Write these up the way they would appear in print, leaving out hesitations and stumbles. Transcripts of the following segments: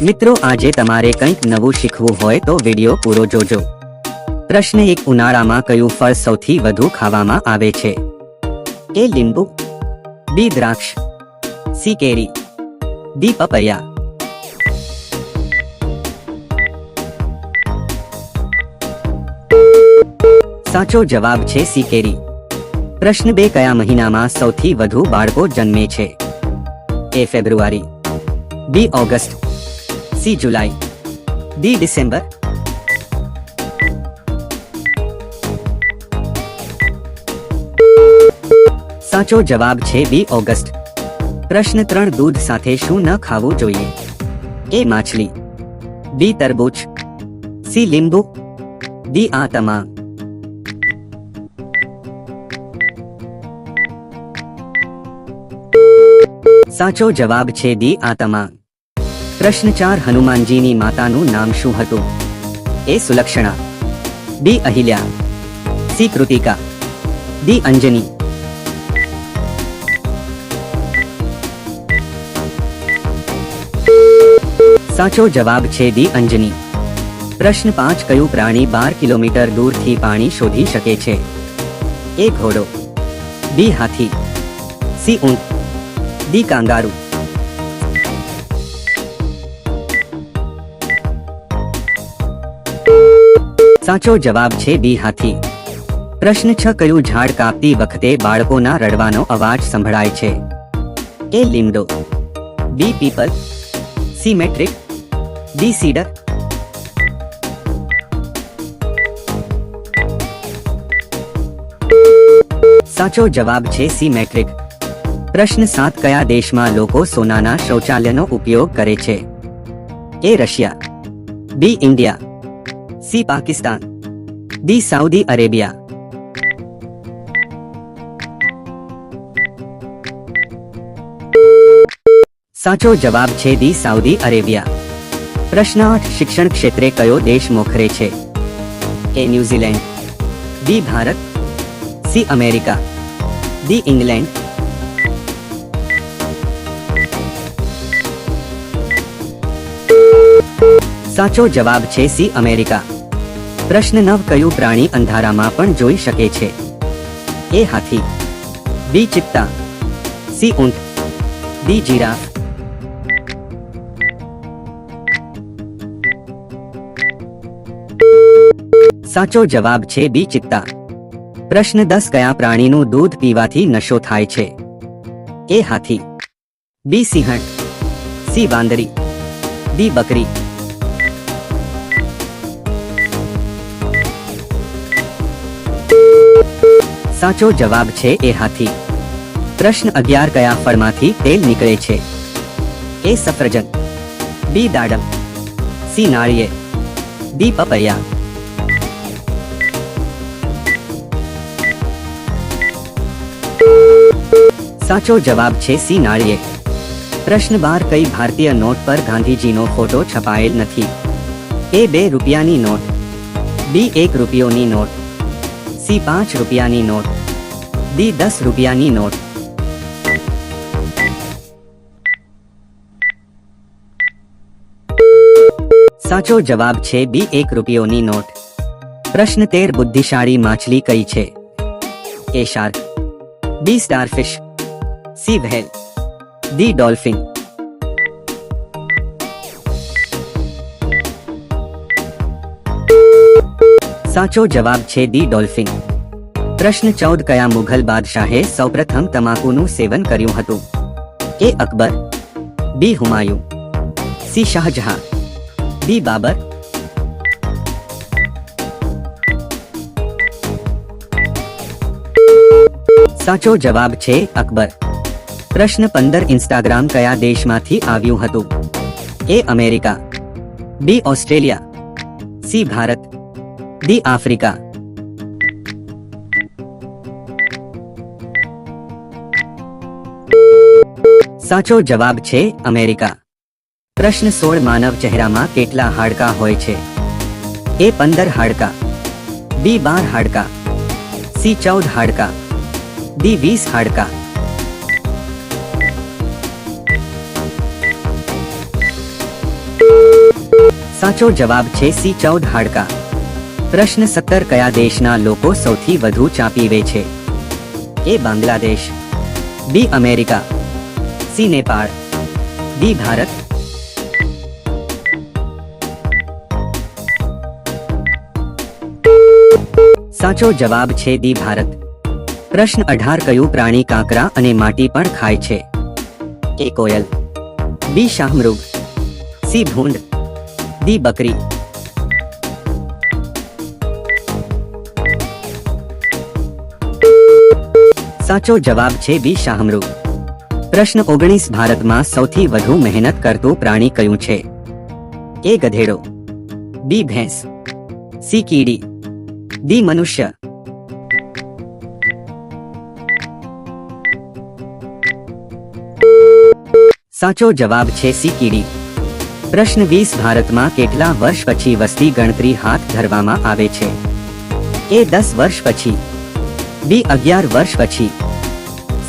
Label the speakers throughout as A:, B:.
A: મિત્રો આજે તમારે કંઈક નવું શીખવું હોય તો વિડિયો પૂરો જોજો। પ્રશ્ન 1 ઉનાળામાં કયું ફળ સૌથી વધુ ખાવામાં આવે છે? એ લીંબુ, બી દ્રાક્ષ, સી કેરી, ડી પપૈયા। સાચો જવાબ છે સી કેરી। પ્રશ્ન 2 કયા મહિનામાં સૌથી વધુ બાળકો જન્મે છે? એ ફેબ્રુઆરી, બી ઓગસ્ટ, સી જુલાઈ, ડી ડિસેમ્બર। સાચો જવાબ છે બી ઓગસ્ટ। પ્રશ્ન 3 દૂધ સાથે શું ન ખાવું જોઈએ? એ માછલી, બી તરબૂચ, સી લીંબુ, ડી આ તમામ। સાચો જવાબ છે ડી આ તમામ। પ્રશ્ન 4 હનુમાનજીની માતાનું નામ શું હતું? એ સુલક્ષણા, બી અહિલ્યા, સી કૃતિકા, ડી અંજની। સાચો જવાબ છે ડી અંજની। પ્રશ્ન 5 કયું પ્રાણી 12 કિલોમીટર દૂરથી પાણી શોધી શકે છે? એ ઘોડો, બી હાથી, સી ઊંટ, ડી કાંગારૂ। સાચો જવાબ છે બી હાથી। પ્રશ્ન 6 કયું ઝાડ કાપતી વખતે બાળકોના રડવાનો અવાજ સંભળાય છે? એ લીમડો, બી પીપલ, સી મેટ્રિક, ડી સીડર। સાચો જવાબ છે સી મેટ્રિક। પ્રશ્ન 7 કયા દેશમાં લોકો સોનાના શૌચાલયનો ઉપયોગ કરે છે? A Russia, B India, C Pakistan, D Saudi Arabia. સાચો જવાબ છે ડી સાઉદી અરેબિયા। પ્રશ્ન 8 શિક્ષણ ક્ષેત્રે કયો દેશ મોખરે છે? A New Zealand, B Bharat, C America, D England. સાચો જવાબ છે સી અમેરિકા। પ્રશ્ન 9 કયું પ્રાણી અંધારામાં પણ જોઈ શકે છે? એ હાથી, બી ચિત્તા, સી ઊંટ, ડી જીરાફ। સાચો જવાબ છે બી ચિત્તા। પ્રશ્ન 10 કયા પ્રાણીનું દૂધ પીવાથી નશો થાય છે? એ હાથી, બી સિંહણ, સી વાંદરી, ડી બકરી। સાચો જવાબ છે એ હાથી। પ્રશ્ન 11 કયા ફળમાંથી તેલ નીકળે છે? એ સફરજન, બી દાડમ, સી નાળિયેર, ડી પપૈયા। સાચો જવાબ છે સી નાળિયેર। પ્રશ્ન 12 કઈ ભારતીય નોટ પર ગાંધીજીનો ફોટો છપાયેલ નથી? એ 2 રૂપિયાની નોટ, બી 1 રૂપિયોની નોટ, સી 5 રૂપિયાની નોટ, ડી 10 રૂપિયાની નોટ। સાચો જવાબ છે બી 1 રૂપિયોની નોટ। પ્રશ્ન 13 બુદ્ધિશાળી માછલી કઈ છે? એ શાર્ક, બી starfish, C whale, D dolphin. સાચો જવાબ છે ડી ડોલ્ફિન। પ્રશ્ન 14 કયા મુઘલ બાદશાહે સૌપ્રથમ તમાકુનું સેવન કર્યું હતું? એ અકબર, બી હુમાયું, સી શાહજહાં, ડી બાબર। સાચો જવાબ છે અકબર। પ્રશ્ન 15 ઇન્સ્ટાગ્રામ કયા દેશમાંથી આવ્યું હતું? A America, B Australia, C Bharat, D Africa. સાચો જવાબ છે અમેરિકા। પ્રશ્ન 16 માનવ ચહેરામાં કેટલા હાડકાં હોય છે? એ 15 હાડકાં, બી 12 હાડકાં, સી 14 હાડકાં, ડી 20 હાડકાં। સાચો જવાબ છે સી 14 હાડકા. પ્રશ્ન 17 કયા દેશના લોકો સૌથી વધુ ચા પીવે છે? A Bangladesh, B America, C Nepal, D Bharat. સાચો જવાબ છે ડી ભારત. પ્રશ્ન 18 કયું પ્રાણી કાંકરા અને માટી પણ ખાય છે? એ કોયલ, બી શાહમૃગ, સી ભૂંડ, ડી બકરી. સાચો જવાબ છે બી શાહમૃગ. પ્રશ્ન 19 ભારતમાં સૌથી વધુ મહેનત કરતું પ્રાણી કયું છે? એ ગધેડો, બી ભેંસ, સી કીડી, ડી મનુષ્ય. સાચો જવાબ છે સી કીડી. પ્રશ્ન 20 ભારતમાં કેટલા વર્ષ પછી વસ્તી ગણતરી હાથ ધરવામાં આવે છે? એ 10 વર્ષ પછી, બી 11 વર્ષ પછી,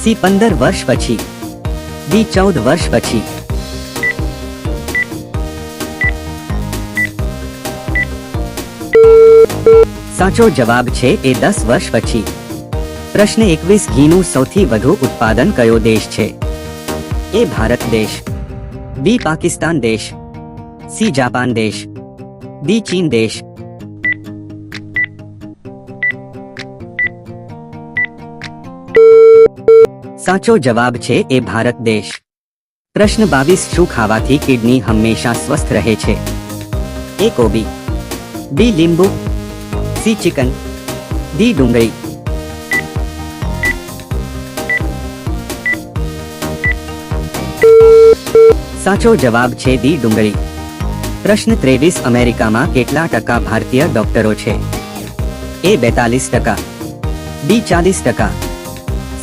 A: સી 15 વર્ષ પછી, ડી 14 વર્ષ પછી. સાચો જવાબ છે એ 10 વર્ષ પછી. પ્રશ્ન 21 ઘીનું સૌથી વધુ ઉત્પાદન કયો દેશ છે? એ ભારત દેશ, બી પાકિસ્તાન દેશ, સી જાપાન દેશ, ડી ચીન દેશ. સાચો જવાબ છે એ ભારત દેશ. પ્રશ્ન 22 શું ખાવાથી કિડની હંમેશા સ્વસ્થ રહે છે? એ કોબી, બી લીંબુ, સી ચિકન, ડી ડુંગળી. સાચો જવાબ છે ડી ડુંગળી. પ્રશ્ન 23 અમેરિકામાં કેટલા ટકા ભારતીય ડોક્ટરો છે? એ 42%, બી 40%,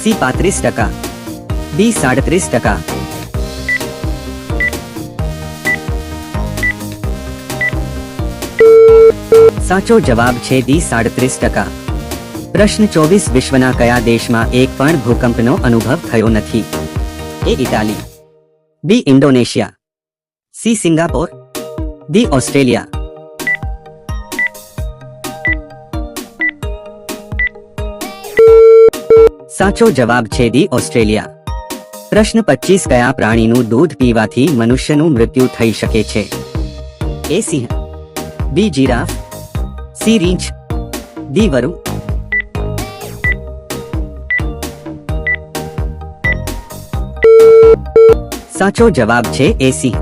A: સી 35%, ડી 37%. સાચો જવાબ છે ડી 37%. પ્રશ્ન 24 વિશ્વના કયા દેશમાં એક પણ ભૂકંપનો અનુભવ થયો નથી? A Italy, B Indonesia, C Singapore, D Australia. સાચો જવાબ છે ડી ઓસ્ટ્રેલિયા. પ્રશ્ન 25 કયા પ્રાણીનું દૂધ પીવાથી મનુષ્યનું મૃત્યુ થઈ શકે છે? એ સિંહ, બી જીરાફ, સી રીંછ, ડી વરુ. સાચો જવાબ છે એ સિંહ.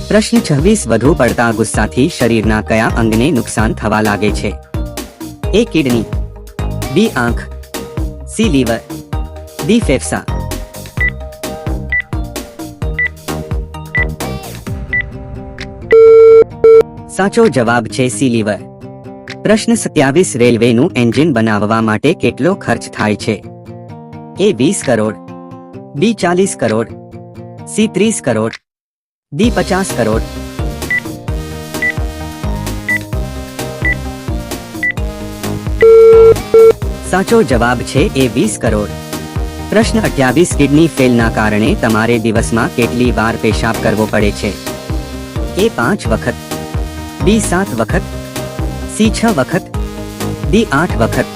A: પ્રશ્ન 26 વધુ પડતા ગુસ્સાથી શરીરના કયા અંગને નુકસાન થવા લાગે છે? એ કિડની, બી આંખ, સી લીવર, ડી ફેફસા. સાચો જવાબ છે સી લીવર. પ્રશ્ન 27 રેલવેનું એન્જિન બનાવવા માટે કેટલો ખર્ચ થાય છે? એ 20 કરોડ, બી 40 કરોડ, સી 30 કરોડ, ડી 50 કરોડ. સાચો જવાબ છે એ 20 કરોડ. પ્રશ્ન 28 કિડની ફેલના કારણે તમારે દિવસમાં કેટલી વાર પેશાબ કરવો પડે છે? એ 5 વખત, બી 7 વખત, સી 6 વખત, ડી 8 વખત.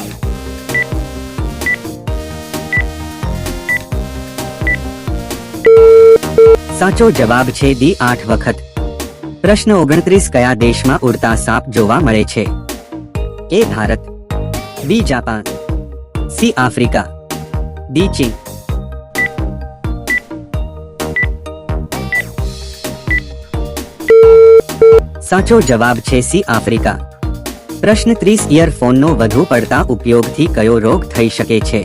A: સાચો જવાબ છે ડી 8 વખત. પ્રશ્ન 29 કયા દેશમાં ઉડતા સાપ જોવા મળે છે? A Bharat, B Japan, C Africa, D ચીન. સાચો જવાબ છે સી આફ્રિકા. પ્રશ્ન 30 ઇયરફોનનો વધુ પડતા ઉપયોગથી કયો રોગ થઈ શકે છે?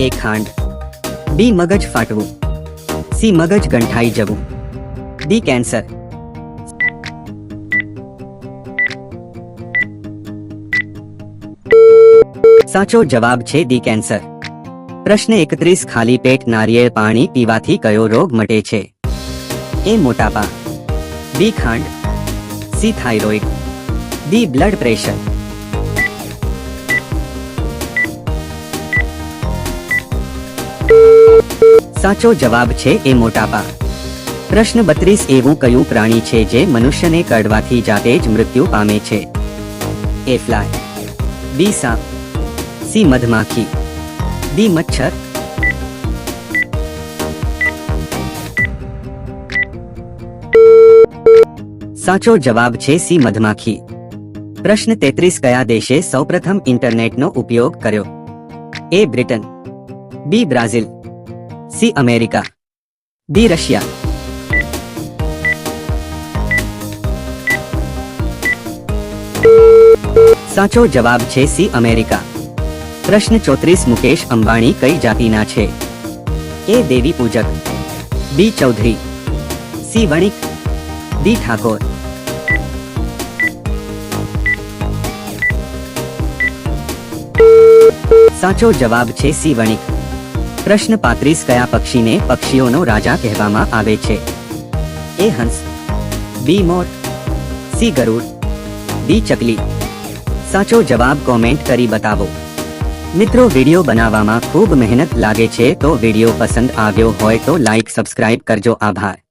A: એ ખાંડ, બી મગજ ફાટવું, સી મગજ ગંઠાઈ જવું, ડી કેન્સર. સાચો જવાબ છે ડી કેન્સર. પ્રશ્ન 31 ખાલી પેટ નારિયેળ પાણી પીવાથી કયો રોગ મટે છે? એ મોટાપા, બી ખાંડ, C thyroid, D blood pressure. સાચો જવાબ છે એ મોટાપા. પ્રશ્ન 32 એવું કયું પ્રાણી છે જે મનુષ્યને કરડવાથી જાતે જ મૃત્યુ પામે છે? એ ફ્લાય, બી સાપ, સી મધમાખી, ડી મચ્છર. સાચો જવાબ છે સી મધમાખી. પ્રશ્ન 33 કયા દેશે સૌપ્રથમ ઇન્ટરનેટનો ઉપયોગ કર્યો? A Britain, B Brazil, C America, D Russia. સાચો જવાબ છે સી અમેરિકા. પ્રશ્ન 34 મુકેશ અંબાણી કઈ જાતિના છે? એ દેવી પૂજક, બી ચૌધરી, સી વણિક, ડી ઠાકોર. સાચો જવાબ છે સી વણિક. પ્રશ્ન 35 કયા પક્ષીને પક્ષીઓનો રાજા કહેવામાં આવે છે? એ હંસ, બી મોર, સી ગરુડ, ડી ચકલી. સાચો જવાબ કોમેન્ટ કરી બતાવો. મિત્રો, વિડિયો બનાવવામાં ખૂબ મહેનત લાગે છે, તો વિડિયો પસંદ આવ્યો હોય તો લાઈક સબસ્ક્રાઇબ કરજો. આભાર.